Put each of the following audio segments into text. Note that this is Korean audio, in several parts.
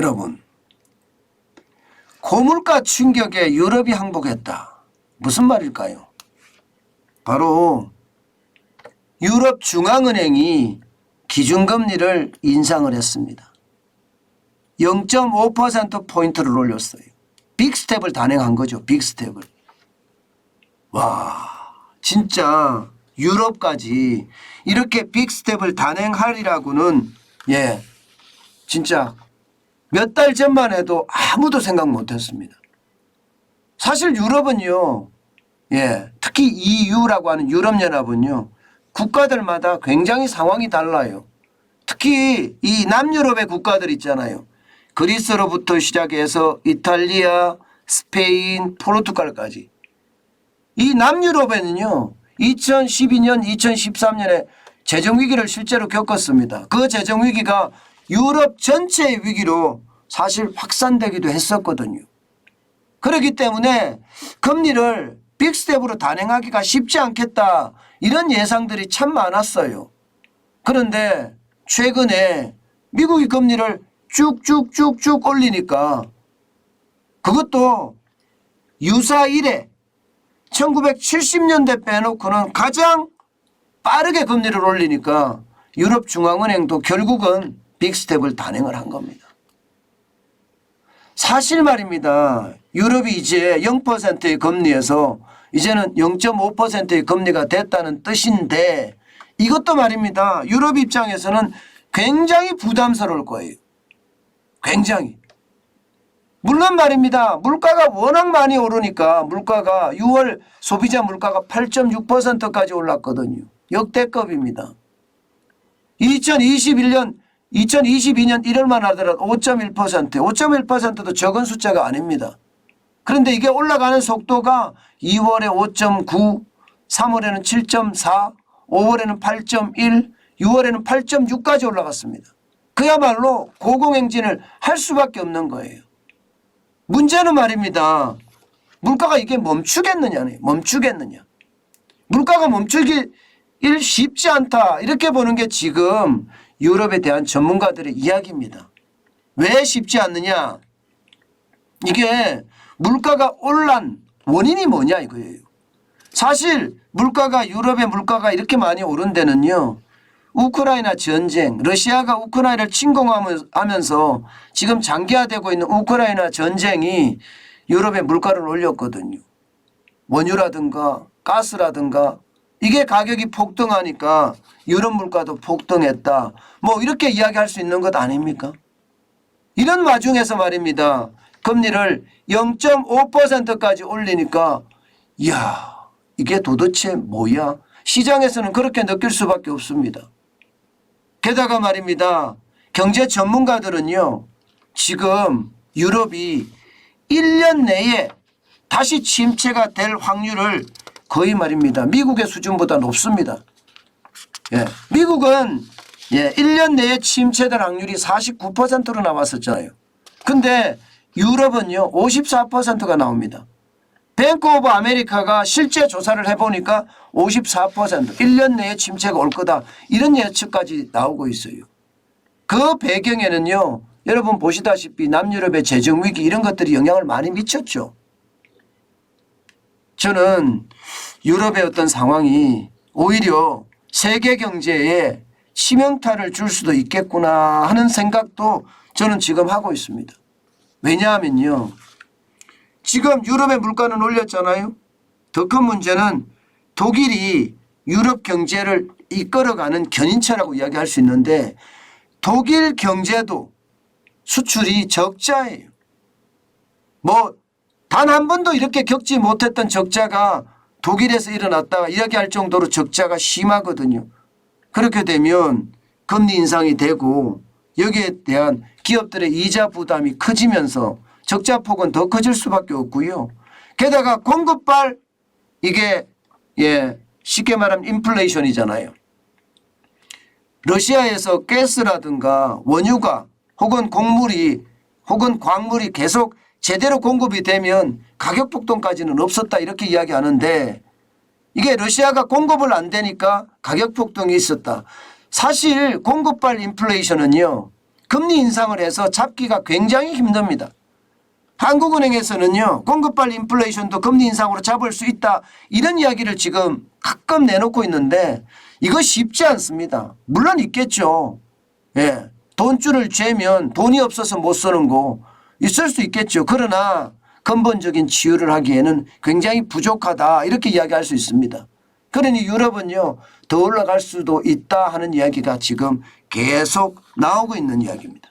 여러분, 고물가 충격에 유럽이 항복했다. 무슨 말일까요? 바로 유럽 중앙은행이 기준금리를 인상을 했습니다. 0.5%포인트를 올렸어요. 빅스텝을 단행한 거죠. 빅스텝을. 와, 진짜 유럽까지 이렇게 빅스텝을 단행하리라고는 진짜 몇 달 전만 해도 아무도 생각 못했습니다. 사실 유럽은요, 특히 EU라고 하는 유럽연합은요, 국가들마다 굉장히 상황이 달라요. 특히 이 남유럽의 국가들 있잖아요. 그리스로부터 시작해서 이탈리아, 스페인, 포르투갈까지. 이 남유럽에는요, 2012년, 2013년에 재정위기를 실제로 겪었습니다. 그 재정위기가 유럽 전체의 위기로 사실 확산되기도 했었거든요. 그렇기 때문에 금리를 빅스텝으로 단행하기가 쉽지 않겠다, 이런 예상들이 참 많았어요. 그런데 최근에 미국이 금리를 쭉쭉쭉쭉 올리니까, 그것도 유사 이래 1970년대 빼놓고는 가장 빠르게 금리를 올리니까 유럽 중앙은행도 결국은 빅스텝을 단행을 한 겁니다. 사실 말입니다. 유럽이 이제 0%의 금리에서 이제는 0.5%의 금리가 됐다는 뜻인데, 이것도 말입니다. 유럽 입장에서는 굉장히 부담스러울 거예요. 굉장히. 물론 말입니다. 물가가 워낙 많이 오르니까 물가가 6월 소비자 물가가 8.6%까지 올랐거든요. 역대급입니다. 2022년 1월만 하더라도 5.1%, 5.1%도 적은 숫자가 아닙니다. 그런데 이게 올라가는 속도가 2월에 5.9, 3월에는 7.4, 5월에는 8.1, 6월에는 8.6까지 올라갔습니다. 그야말로 고공행진을 할 수밖에 없는 거예요. 문제는 말입니다. 물가가 이게 멈추겠느냐네. 멈추겠느냐. 물가가 멈추기 쉽지 않다, 이렇게 보는 게 지금 유럽에 대한 전문가들의 이야기입니다. 왜 쉽지 않느냐. 이게 물가가 올란 원인이 뭐냐 이거예요. 사실 물가가, 유럽의 물가가 이렇게 많이 오른 데는요, 우크라이나 전쟁, 러시아가 우크라이나를 침공하면서 지금 장기화되고 있는 우크라이나 전쟁이 유럽의 물가를 올렸거든요. 원유라든가 가스라든가 이게 가격이 폭등하니까 유럽 물가도 폭등했다, 뭐 이렇게 이야기할 수 있는 것 아닙니까? 이런 와중에서 말입니다. 금리를 0.5%까지 올리니까 이야, 이게 도대체 뭐야? 시장에서는 그렇게 느낄 수밖에 없습니다. 게다가 말입니다. 경제 전문가들은요, 지금 유럽이 1년 내에 다시 침체가 될 확률을 거의 말입니다. 미국의 수준보다 높습니다. 미국은 1년 내에 침체될 확률이 49%로 나왔었잖아요. 근데 유럽은요 54%가 나옵니다. 뱅크 오브 아메리카가 실제 조사를 해보니까 54%, 1년 내에 침체가 올 거다, 이런 예측까지 나오고 있어요. 그 배경에는요, 여러분 보시다시피 남유럽의 재정위기 이런 것들이 영향을 많이 미쳤죠. 저는 유럽의 어떤 상황이 오히려 세계 경제에 치명타를 줄 수도 있겠구나 하는 생각도 저는 지금 하고 있습니다. 왜냐하면요, 지금 유럽의 물가는 올렸잖아요. 더 큰 문제는 독일이 유럽 경제를 이끌어가는 견인차라고 이야기할 수 있는데, 독일 경제도 수출이 적자예요. 뭐 단 한 번도 이렇게 겪지 못했던 적자가 독일에서 일어났다가 이야기할 정도로 적자가 심하거든요. 그렇게 되면 금리 인상이 되고 여기에 대한 기업들의 이자 부담이 커지면서 적자 폭은 더 커질 수밖에 없고요. 게다가 공급발, 이게 쉽게 말하면 인플레이션이잖아요. 러시아에서 가스라든가 원유가 혹은 광물이 계속 제대로 공급이 되면 가격 폭등까지는 없었다, 이렇게 이야기하는데, 이게 러시아가 공급을 안 되니까 가격 폭등이 있었다. 사실 공급발 인플레이션은요, 금리 인상을 해서 잡기가 굉장히 힘듭니다. 한국은행에서는요, 공급발 인플레이션도 금리 인상으로 잡을 수 있다, 이런 이야기를 지금 가끔 내놓고 있는데 이거 쉽지 않습니다. 물론 있겠죠. 예, 돈줄을 죄면 돈이 없어서 못 쓰는 거 있을 수 있겠죠. 그러나 근본적인 치유를 하기에는 굉장히 부족하다, 이렇게 이야기할 수 있습니다. 그러니 유럽은요, 더 올라갈 수도 있다 하는 이야기가 지금 계속 나오고 있는 이야기입니다.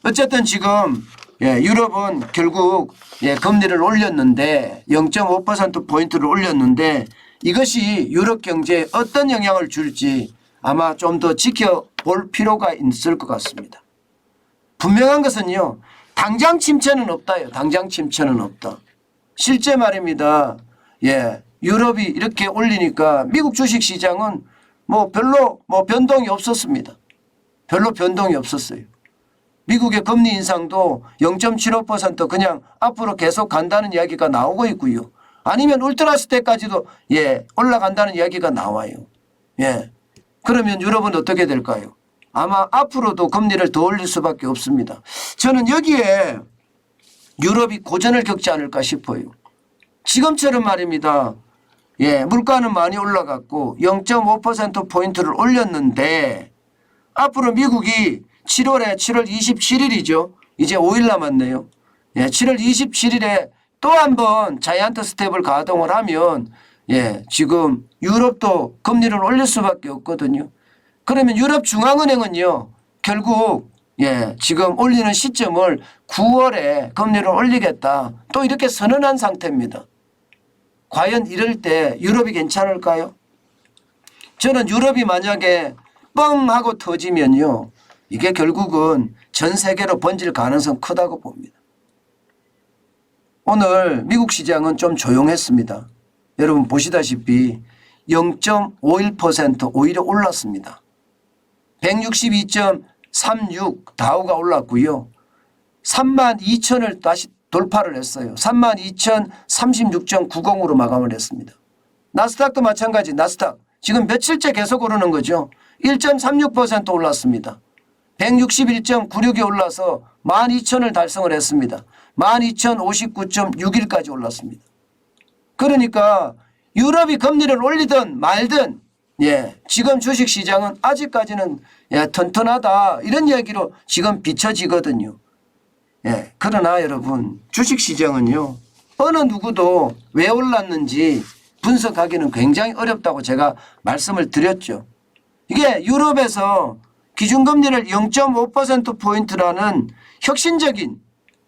어쨌든 지금 유럽은 결국 금리를 올렸는데 0.5%포인트를 올렸는데 이것이 유럽 경제에 어떤 영향을 줄지 아마 좀 더 지켜볼 필요가 있을 것 같습니다. 분명한 것은요, 당장 침체는 없다요. 당장 침체는 없다. 실제 말입니다. 유럽이 이렇게 올리니까 미국 주식시장은 별로 변동이 없었습니다. 별로 변동이 없었어요. 미국의 금리 인상도 0.75% 그냥 앞으로 계속 간다는 이야기가 나오고 있고요. 아니면 울트라스 때까지도 올라간다는 이야기가 나와요. 그러면 유럽은 어떻게 될까요? 아마 앞으로도 금리를 더 올릴 수밖에 없습니다. 저는 여기에 유럽이 고전을 겪지 않을까 싶어요. 지금처럼 말입니다. 물가는 많이 올라갔고 0.5%포인트를 올렸는데 앞으로 미국이 7월 27일이죠. 이제 5일 남았네요. 7월 27일에 또 한 번 자이언트 스텝을 가동을 하면 지금 유럽도 금리를 올릴 수밖에 없거든요. 그러면 유럽 중앙은행은요, 결국 지금 올리는 시점을 9월에 금리를 올리겠다, 또 이렇게 선언한 상태입니다. 과연 이럴 때 유럽이 괜찮을까요? 저는 유럽이 만약에 뻥 하고 터지면요, 이게 결국은 전 세계로 번질 가능성 크다고 봅니다. 오늘 미국 시장은 좀 조용했습니다. 여러분 보시다시피 0.51% 오히려 올랐습니다. 162.36 다우가 올랐고요. 32,000을 다시 돌파를 했어요. 32,036.90으로 마감을 했습니다. 나스닥도 마찬가지. 나스닥 지금 며칠째 계속 오르는 거죠. 1.36% 올랐습니다. 161.96이 올라서 12,000을 달성을 했습니다. 12,059.61까지 올랐습니다. 그러니까 유럽이 금리를 올리든 말든 지금 주식시장은 아직까지는 튼튼하다, 이런 이야기로 지금 비춰지거든요. 그러나 여러분, 주식시장은요, 어느 누구도 왜 올랐는지 분석하기는 굉장히 어렵다고 제가 말씀을 드렸죠. 이게 유럽에서 기준금리를 0.5%포인트라는 혁신적인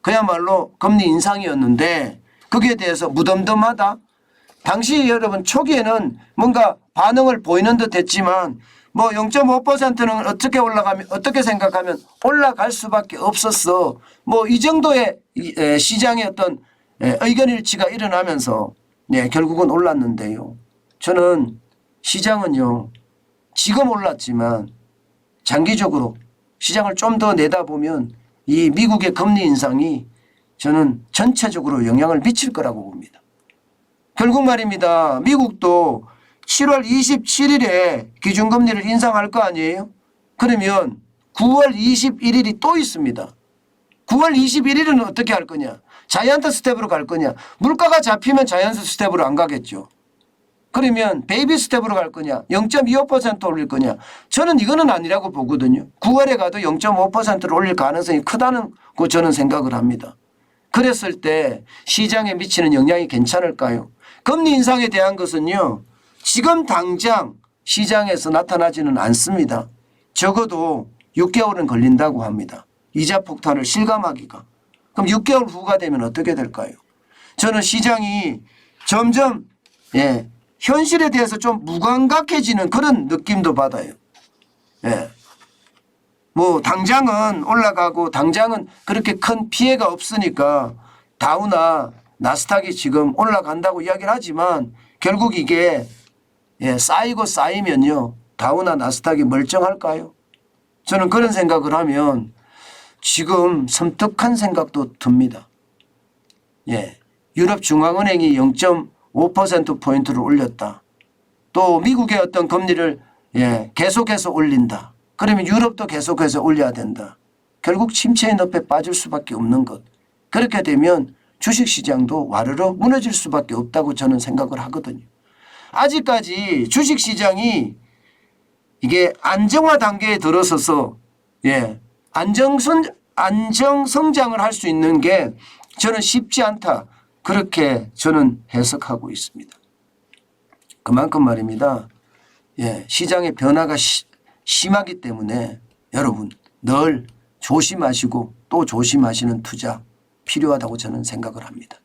그야말로 금리 인상이었는데 거기에 대해서 무덤덤하다. 당시 여러분 초기에는 뭔가 반응을 보이는 듯 했지만 0.5%는 어떻게 올라가면, 어떻게 생각하면 올라갈 수밖에 없었어. 이 정도의 시장의 어떤 의견 일치가 일어나면서 결국은 올랐는데요. 저는 시장은요, 지금 올랐지만 장기적으로 시장을 좀 더 내다보면 이 미국의 금리 인상이 저는 전체적으로 영향을 미칠 거라고 봅니다. 결국 말입니다. 미국도 7월 27일에 기준금리를 인상할 거 아니에요? 그러면 9월 21일이 또 있습니다. 9월 21일은 어떻게 할 거냐? 자이언트 스텝으로 갈 거냐? 물가가 잡히면 자이언트 스텝으로 안 가겠죠. 그러면 베이비 스텝으로 갈 거냐? 0.25% 올릴 거냐? 저는 이거는 아니라고 보거든요. 9월에 가도 0.5%를 올릴 가능성이 크다는 거 저는 생각을 합니다. 그랬을 때 시장에 미치는 영향이 괜찮을까요? 금리 인상에 대한 것은요, 지금 당장 시장에서 나타나지는 않습니다. 적어도 6개월은 걸린다고 합니다. 이자 폭탄을 실감하기가. 그럼 6개월 후가 되면 어떻게 될까요? 저는 시장이 점점 현실에 대해서 좀 무감각해지는 그런 느낌도 받아요. 당장은 올라가고 당장은 그렇게 큰 피해가 없으니까 다우나 나스닥이 지금 올라간다고 이야기를 하지만 결국 이게 쌓이고 쌓이면요, 다우나 나스닥이 멀쩡할까요? 저는 그런 생각을 하면 지금 섬뜩한 생각도 듭니다. 유럽 중앙은행이 0.5%포인트를 올렸다. 또 미국의 어떤 금리를 계속해서 올린다. 그러면 유럽도 계속해서 올려야 된다. 결국 침체의 늪에 빠질 수밖에 없는 것. 그렇게 되면 주식시장도 와르르 무너질 수밖에 없다고 저는 생각을 하거든요. 아직까지 주식시장이 이게 안정화 단계에 들어서서 안정성장을 할 수 있는 게 저는 쉽지 않다. 그렇게 저는 해석하고 있습니다. 그만큼 말입니다. 시장의 변화가 심하기 때문에 여러분 늘 조심하시고 또 조심하시는 투자 필요하다고 저는 생각을 합니다.